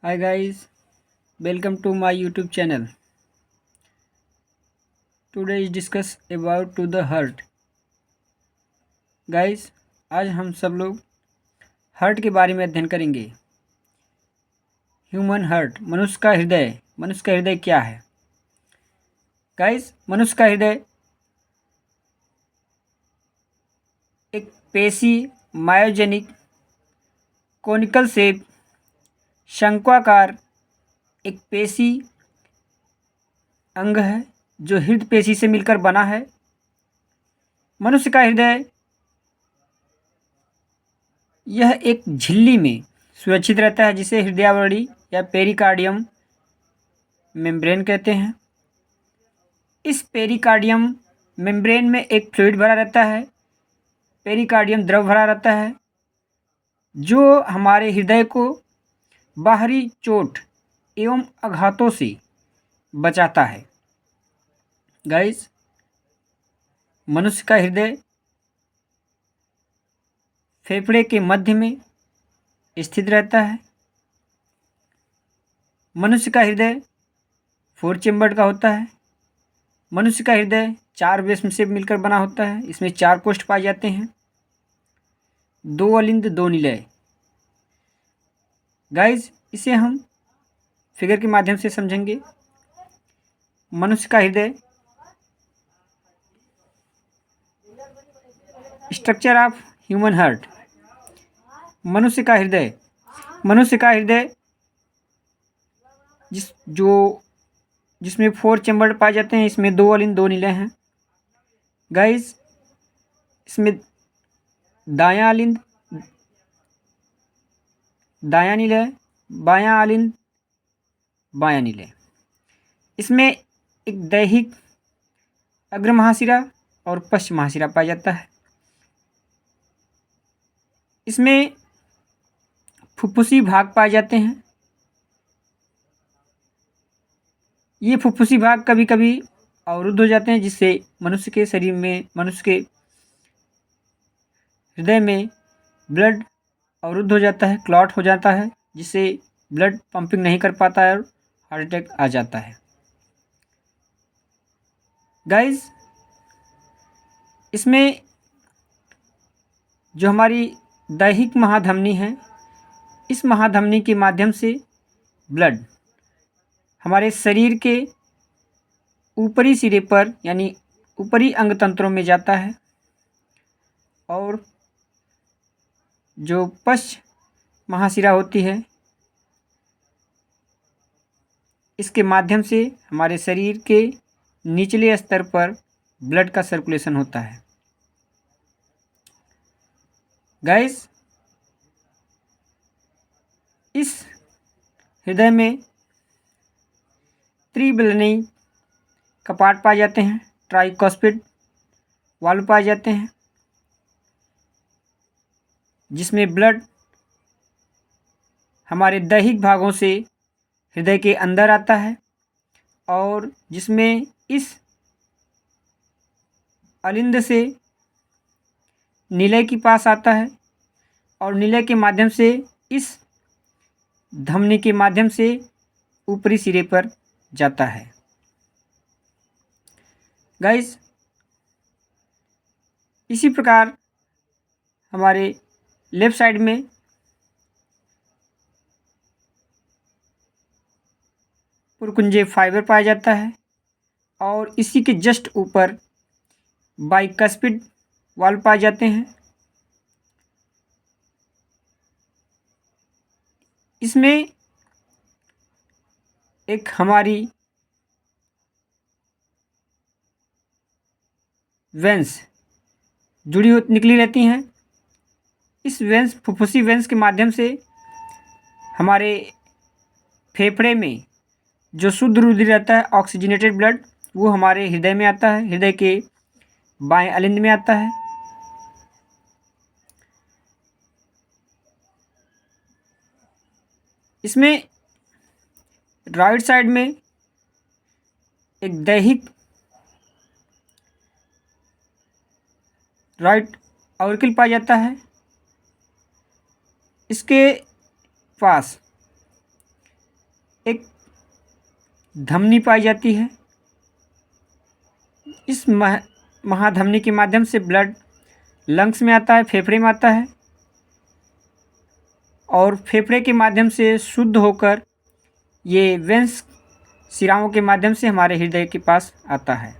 Hi guys, welcome to my YouTube channel. Today is discuss about to the heart. Guys, आज हम सब लोग heart के बारे में अध्ययन करेंगे। ह्यूमन हार्ट, मनुष्य का हृदय क्या है? गाइस, मनुष्य का हृदय एक पेशी मायोजेनिक कोनिकल शेप शंक्वाकार एक पेशी अंग है जो हृदय पेशी से मिलकर बना है। मनुष्य का हृदय यह एक झिल्ली में सुरक्षित रहता है जिसे हृदयावड़ी या पेरिकार्डियम मेम्ब्रेन कहते हैं। इस पेरिकार्डियम मेम्ब्रेन में एक फ्लूइड भरा रहता है। पेरिकार्डियम द्रव भरा रहता है जो हमारे हृदय को बाहरी चोट एवं आघातों से बचाता है। गाइस, मनुष्य का हृदय फेफड़े के मध्य में स्थित रहता है। मनुष्य का हृदय 4 चेम्बर का होता है। मनुष्य का हृदय 4 वेस्म से मिलकर बना होता है। इसमें 4 कोष्ठ पाए जाते हैं, 2 अलिंद 2 निलय। गाइस, इसे हम फिगर के माध्यम से समझेंगे। मनुष्य का हृदय स्ट्रक्चर ऑफ ह्यूमन हार्ट। मनुष्य का हृदय जिसमें 4 चेम्बर पाए जाते हैं, इसमें 2 अलिंद 2 निलय हैं। गाइस, इसमें दायां अलिंद दायां निलय, बायां अलिंद बायां निलय। इसमें एक दैहिक अग्र महाशिरा और पश्च महाशिरा पाया जाता है। इसमें फुफ्फुसी भाग पाए जाते हैं। ये फुफ्फुसी भाग कभी कभी अवरुद्ध हो जाते हैं जिससे मनुष्य के हृदय में ब्लड अवरुद्ध हो जाता है, क्लॉट हो जाता है, जिससे ब्लड पंपिंग नहीं कर पाता है और हार्ट अटैक आ जाता है। गाइस, इसमें जो हमारी दैहिक महाधमनी है, इस महाधमनी के माध्यम से ब्लड हमारे शरीर के ऊपरी सिरे पर यानी ऊपरी अंग तंत्रों में जाता है और जो पश्च महाशिरा होती है, इसके माध्यम से हमारे शरीर के निचले स्तर पर ब्लड का सर्कुलेशन होता है। गाइस, इस हृदय में त्रिबलनी कपाट पाए जाते हैं, ट्राइकॉस्पिड वाल्व पाए जाते हैं, जिसमें ब्लड हमारे दैहिक भागों से हृदय के अंदर आता है और जिसमें इस अलिंद से निलय के पास आता है और निलय के माध्यम से इस धमनी के माध्यम से ऊपरी सिरे पर जाता है। गाइस, इसी प्रकार हमारे लेफ्ट साइड में पुरकुंजे फाइबर पाया जाता है और इसी के जस्ट ऊपर बाइकस्पिड वाल्व पाए जाते हैं। इसमें एक हमारी वेंस निकली रहती हैं। इस फुफ्फुसी वेंस के माध्यम से हमारे फेफड़े में जो शुद्ध रुधिर रहता है, ऑक्सीजनेटेड ब्लड, वो हमारे हृदय में आता है, हृदय के बाएं अलिंद में आता है। इसमें राइट साइड में एक दैहिक राइट ऑरिकल पाया जाता है। इसके पास एक धमनी पाई जाती है। इस महाधमनी के माध्यम से ब्लड लंग्स में आता है, फेफड़े में आता है और फेफड़े के माध्यम से शुद्ध होकर ये वेंस शिराओं के माध्यम से हमारे हृदय के पास आता है।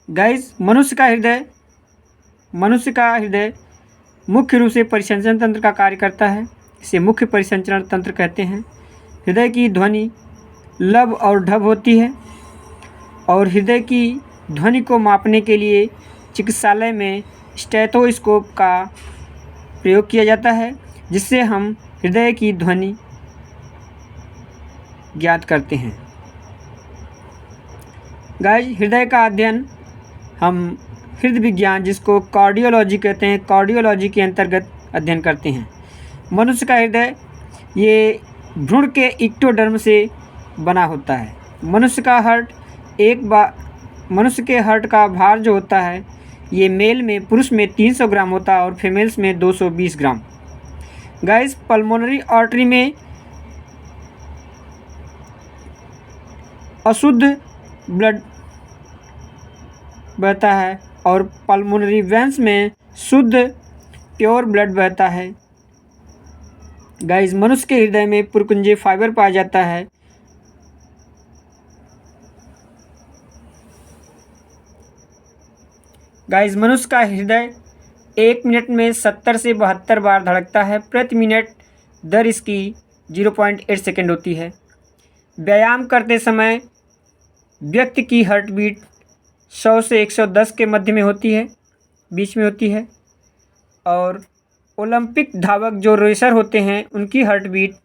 गाइस, मनुष्य का हृदय मुख्य रूप से परिसंचरण तंत्र का कार्य करता है। इसे मुख्य परिसंचरण तंत्र कहते हैं। हृदय की ध्वनि लब और ढब होती है और हृदय की ध्वनि को मापने के लिए चिकित्सालय में स्टेथोस्कोप का प्रयोग किया जाता है, जिससे हम हृदय की ध्वनि ज्ञात करते हैं। गाइस, हृदय का अध्ययन हम हृदय विज्ञान, जिसको कार्डियोलॉजी कहते हैं, कार्डियोलॉजी के अंतर्गत अध्ययन करते हैं। मनुष्य का हृदय ये भ्रूण के इक्टोडर्म से बना होता है। मनुष्य के हार्ट का भार जो होता है ये मेल में, पुरुष में 300 ग्राम होता है और फीमेल्स में 220 ग्राम। गाइस, पल्मोनरी आर्टरी में अशुद्ध ब्लड बहता है और पल्मोनरी वेंस में शुद्ध प्योर ब्लड बहता है। गाइस, मनुष्य के हृदय में पुरकुंजे फाइबर पाया जाता है। गाइस, मनुष्य का हृदय 1 मिनट में 70 से 72 बार धड़कता है। प्रति मिनट दर इसकी 0.8 सेकेंड होती है। व्यायाम करते समय व्यक्ति की हार्ट बीट 100 से 110 के मध्य में होती है, बीच में होती है। और ओलंपिक धावक जो रेसर होते हैं उनकी हार्ट बीट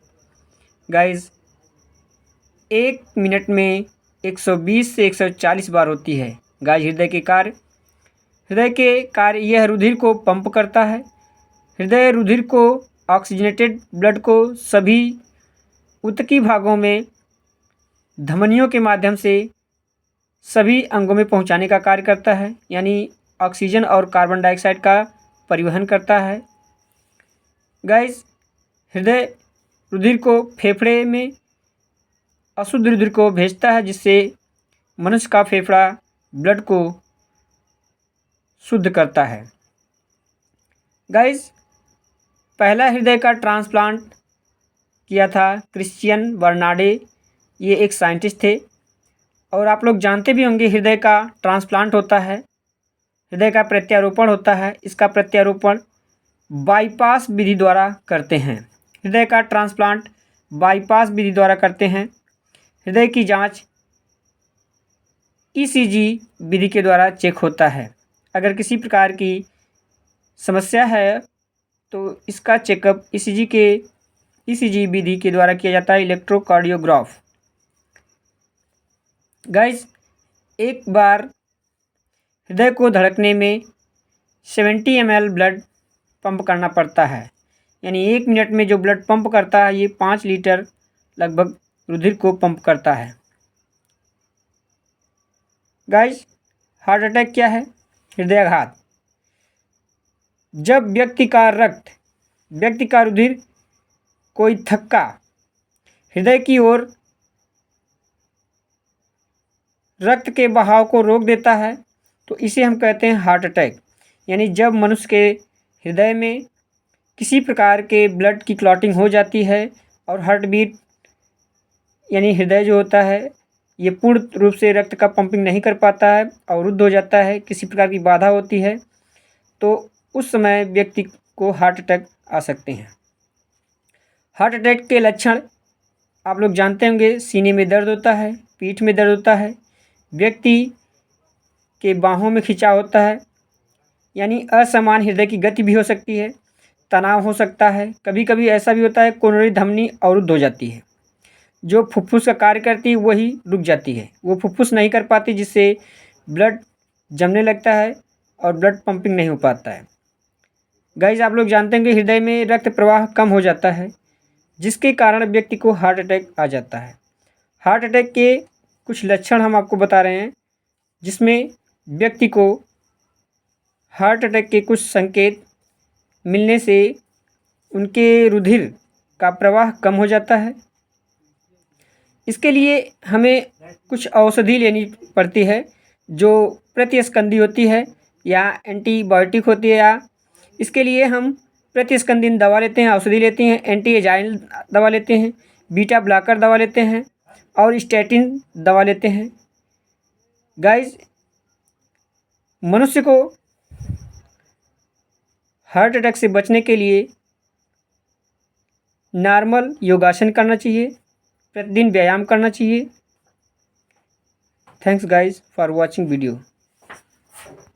गाइस 1 मिनट में 120 से 140 बार होती है। गाइस, हृदय के कार्य यह रुधिर को पंप करता है। हृदय रुधिर को, ऑक्सीजनेटेड ब्लड को सभी ऊतकी भागों में धमनियों के माध्यम से सभी अंगों में पहुंचाने का कार्य करता है, यानी ऑक्सीजन और कार्बन डाइऑक्साइड का परिवहन करता है। गाइस, हृदय रुधिर को फेफड़े में अशुद्ध रुधिर को भेजता है, जिससे मनुष्य का फेफड़ा ब्लड को शुद्ध करता है। गाइस, पहला हृदय का ट्रांसप्लांट किया था क्रिश्चियन बर्नार्डे। ये एक साइंटिस्ट थे और आप लोग जानते भी होंगे हृदय का ट्रांसप्लांट होता है, हृदय का प्रत्यारोपण होता है। इसका प्रत्यारोपण बाईपास विधि द्वारा करते हैं। हृदय का ट्रांसप्लांट बाईपास विधि द्वारा करते हैं। हृदय की जांच ईसीजी विधि के द्वारा चेक होता है। अगर किसी प्रकार की समस्या है तो इसका चेकअप ईसीजी विधि के द्वारा किया जाता है, इलेक्ट्रोकार्डियोग्राफ। गाइस, एक बार हृदय को धड़कने में 70 ml ब्लड पंप करना पड़ता है, यानी 1 मिनट में जो ब्लड पंप करता है ये 5 लीटर लगभग रुधिर को पंप करता है। गाइस, हार्ट अटैक क्या है? हृदयाघात। जब व्यक्ति का रुधिर कोई थक्का हृदय की ओर रक्त के बहाव को रोक देता है तो इसे हम कहते हैं हार्ट अटैक। यानी जब मनुष्य के हृदय में किसी प्रकार के ब्लड की क्लॉटिंग हो जाती है और हार्ट बीट, यानी हृदय जो होता है ये पूर्ण रूप से रक्त का पंपिंग नहीं कर पाता है, अवरुद्ध हो जाता है, किसी प्रकार की बाधा होती है, तो उस समय व्यक्ति को हार्ट अटैक आ सकते हैं। हार्ट अटैक के लक्षण आप लोग जानते होंगे, सीने में दर्द होता है, पीठ में दर्द होता है, व्यक्ति के बाहों में खिंचाव होता है, यानी असमान हृदय की गति भी हो सकती है, तनाव हो सकता है। कभी कभी ऐसा भी होता है कोरोनरी धमनी अवरुद्ध हो जाती है, जो फुफ्फुस का कार्य करती है वही रुक जाती है, वो फुफ्फुस नहीं कर पाती, जिससे ब्लड जमने लगता है और ब्लड पंपिंग नहीं हो पाता है। गाइस, आप लोग जानते हैं कि हृदय में रक्त प्रवाह कम हो जाता है, जिसके कारण व्यक्ति को हार्ट अटैक आ जाता है। हार्ट अटैक के कुछ लक्षण हम आपको बता रहे हैं, जिसमें व्यक्ति को हार्ट अटैक के कुछ संकेत मिलने से उनके रुधिर का प्रवाह कम हो जाता है। इसके लिए हमें कुछ औषधि लेनी पड़ती है जो प्रतिस्कंदी होती है या एंटीबायोटिक होती है, या इसके लिए हम प्रतिस्कंदीन दवा लेते हैं, औषधि लेते हैं, एंटी एजाइल दवा लेते हैं, बीटा ब्लॉकर दवा लेते हैं और स्टैटिन दवा लेते हैं। गाइस, मनुष्य को हार्ट अटैक से बचने के लिए नॉर्मल योगासन करना चाहिए, प्रतिदिन व्यायाम करना चाहिए। Thanks guys for watching video.